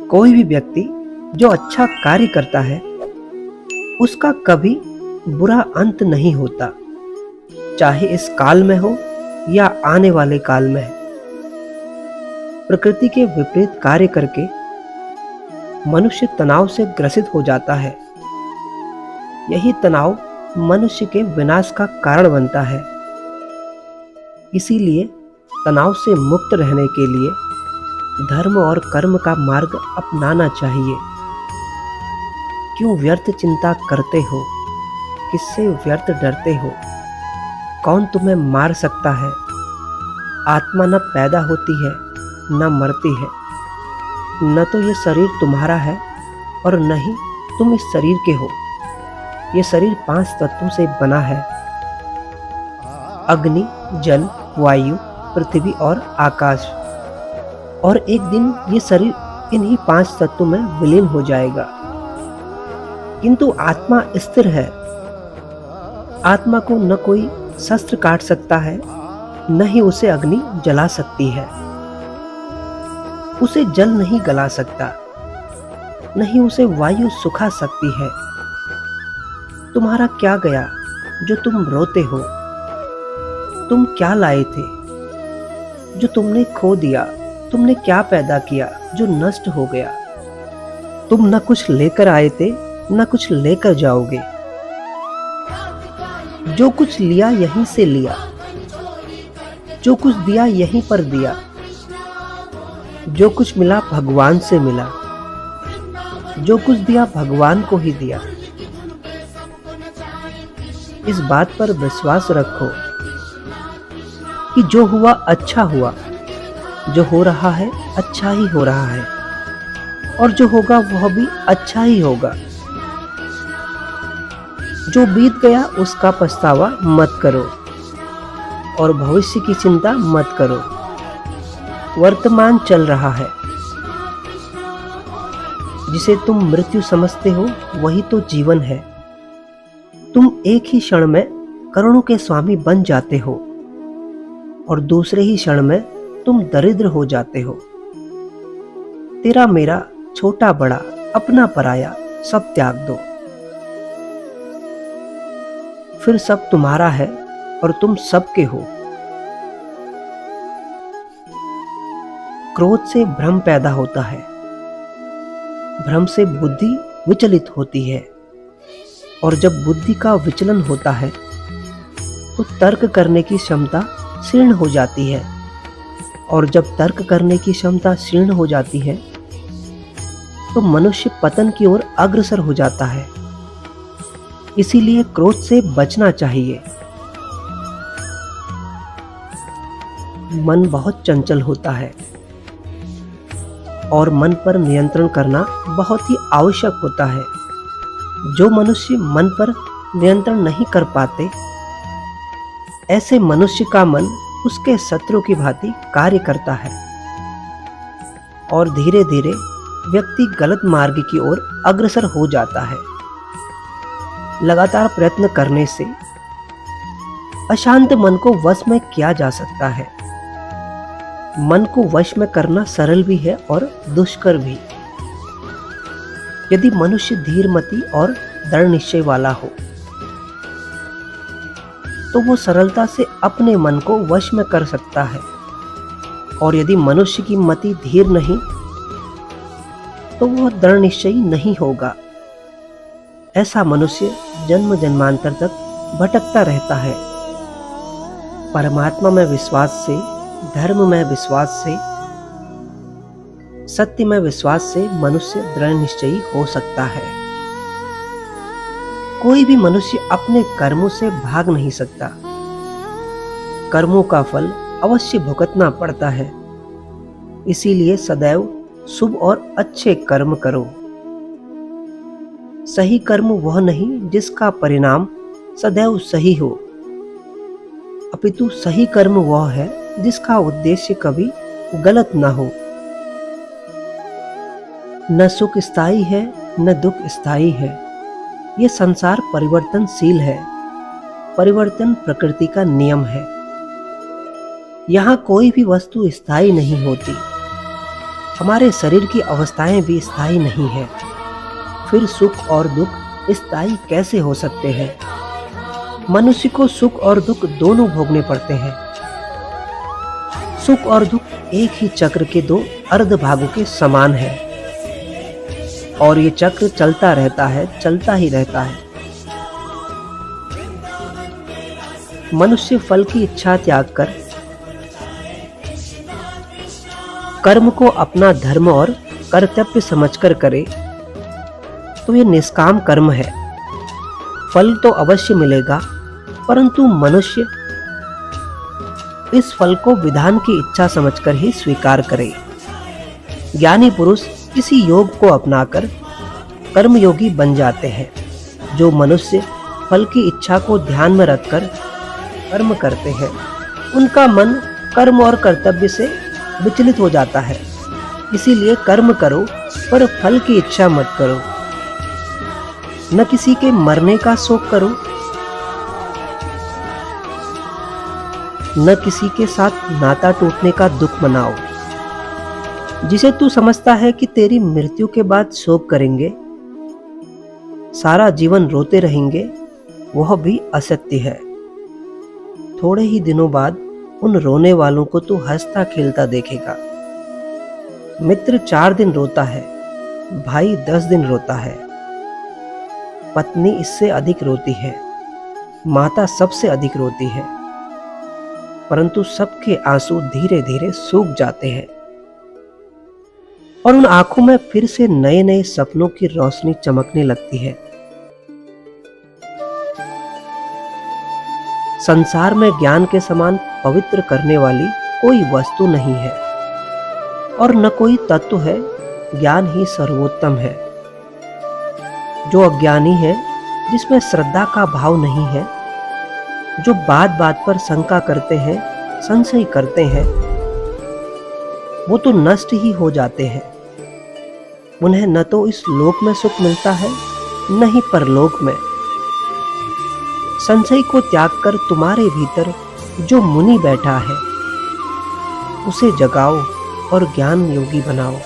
कोई भी व्यक्ति जो अच्छा कार्य करता है उसका कभी बुरा अंत नहीं होता, चाहे इस काल में हो या आने वाले काल में। प्रकृति के विपरीत कार्य करके मनुष्य तनाव से ग्रसित हो जाता है। यही तनाव मनुष्य के विनाश का कारण बनता है। इसीलिए तनाव से मुक्त रहने के लिए धर्म और कर्म का मार्ग अपनाना चाहिए। क्यों व्यर्थ चिंता करते हो? किससे व्यर्थ डरते हो? कौन तुम्हें मार सकता है? आत्मा न पैदा होती है न मरती है। न तो ये शरीर तुम्हारा है और न ही तुम इस शरीर के हो। ये शरीर 5 तत्वों से बना है: अग्नि, जल, वायु, पृथ्वी और आकाश। और एक दिन ये शरीर इन्हीं 5 तत्वों में विलीन हो जाएगा। किंतु आत्मा स्थिर है। आत्मा को न कोई शस्त्र काट सकता है, न ही उसे अग्नि जला सकती है। उसे जल नहीं गला सकता, न ही उसे वायु सुखा सकती है। तुम्हारा क्या गया जो तुम रोते हो? तुम क्या लाए थे जो तुमने खो दिया? तुमने क्या पैदा किया जो नष्ट हो गया? तुम न कुछ लेकर आए थे न कुछ लेकर जाओगे। जो कुछ लिया यहीं से लिया, जो कुछ दिया यहीं पर दिया। जो कुछ मिला भगवान से मिला, जो कुछ दिया भगवान को ही दिया। इस बात पर विश्वास रखो कि जो हुआ अच्छा हुआ, जो हो रहा है अच्छा ही हो रहा है, और जो होगा वह भी अच्छा ही होगा। जो बीत गया उसका पछतावा मत करो और भविष्य की चिंता मत करो। वर्तमान चल रहा है। जिसे तुम मृत्यु समझते हो वही तो जीवन है। तुम एक ही क्षण में करोड़ों के स्वामी बन जाते हो और दूसरे ही क्षण में तुम दरिद्र हो जाते हो। तेरा मेरा, छोटा बड़ा, अपना पराया, सब त्याग दो। फिर सब तुम्हारा है और तुम सबके हो। क्रोध से भ्रम पैदा होता है। भ्रम से बुद्धि विचलित होती है, और जब बुद्धि का विचलन होता है तो तर्क करने की क्षमता क्षीण हो जाती है, और जब तर्क करने की क्षमता क्षीण हो जाती है तो मनुष्य पतन की ओर अग्रसर हो जाता है। इसीलिए क्रोध से बचना चाहिए। मन बहुत चंचल होता है और मन पर नियंत्रण करना बहुत ही आवश्यक होता है। जो मनुष्य मन पर नियंत्रण नहीं कर पाते, ऐसे मनुष्य का मन उसके शत्रु की भांति कार्य करता है और धीरे धीरे व्यक्ति गलत मार्ग की ओर अग्रसर हो जाता है। लगातार प्रयत्न करने से अशांत मन को वश में किया जा सकता है। मन को वश में करना सरल भी है और दुष्कर भी। यदि मनुष्य धीरमति और दृढ़ निश्चय वाला हो तो वो सरलता से अपने मन को वश में कर सकता है, और यदि मनुष्य की मति धीर नहीं तो वह दृढ़ निश्चयी नहीं होगा। ऐसा मनुष्य जन्म जन्मांतर तक भटकता रहता है। परमात्मा में विश्वास से, धर्म में विश्वास से, सत्य में विश्वास से मनुष्य दृढ़ निश्चयी हो सकता है। कोई भी मनुष्य अपने कर्मों से भाग नहीं सकता। कर्मों का फल अवश्य भुगतना पड़ता है। इसीलिए सदैव शुभ और अच्छे कर्म करो। सही कर्म वह नहीं जिसका परिणाम सदैव सही हो, अपितु सही कर्म वह है जिसका उद्देश्य कभी गलत न हो। न सुख स्थायी है न दुख स्थायी है। ये संसार परिवर्तनशील है। परिवर्तन प्रकृति का नियम है। यहाँ कोई भी वस्तु स्थायी नहीं होती। हमारे शरीर की अवस्थाएं भी स्थायी नहीं है। फिर सुख और दुख स्थायी कैसे हो सकते हैं? मनुष्य को सुख और दुख दोनों भोगने पड़ते हैं। सुख और दुख एक ही चक्र के दो अर्ध भागों के समान है और ये चक्र चलता रहता है, चलता ही रहता है। मनुष्य फल की इच्छा त्याग कर कर्म को अपना धर्म और कर्तव्य समझकर करे तो ये निष्काम कर्म है। फल तो अवश्य मिलेगा, परंतु मनुष्य इस फल को विधान की इच्छा समझकर ही स्वीकार करे। ज्ञानी पुरुष इसी योग को अपनाकर कर्मयोगी बन जाते हैं। जो मनुष्य फल की इच्छा को ध्यान में रखकर कर्म करते हैं, उनका मन कर्म और कर्तव्य से विचलित हो जाता है। इसीलिए कर्म करो पर फल की इच्छा मत करो। न किसी के मरने का शोक करो, न किसी के साथ नाता टूटने का दुख मनाओ। जिसे तू समझता है कि तेरी मृत्यु के बाद शोक करेंगे, सारा जीवन रोते रहेंगे, वह भी असत्य है। थोड़े ही दिनों बाद उन रोने वालों को तू हंसता खेलता देखेगा। मित्र 4 दिन रोता है, भाई 10 दिन रोता है, पत्नी इससे अधिक रोती है, माता सबसे अधिक रोती है, परंतु सबके आंसू धीरे धीरे सूख जाते हैं और उन आंखों में फिर से नए नए सपनों की रोशनी चमकने लगती है। संसार में ज्ञान के समान पवित्र करने वाली कोई वस्तु नहीं है और न कोई तत्व है। ज्ञान ही सर्वोत्तम है। जो अज्ञानी है, जिसमें श्रद्धा का भाव नहीं है, जो बात बात पर शंका करते हैं, संशय करते हैं, वो तो नष्ट ही हो जाते हैं। उन्हें न तो इस लोक में सुख मिलता है, न ही परलोक में। संशय को त्याग कर तुम्हारे भीतर जो मुनि बैठा है, उसे जगाओ और ज्ञान योगी बनाओ।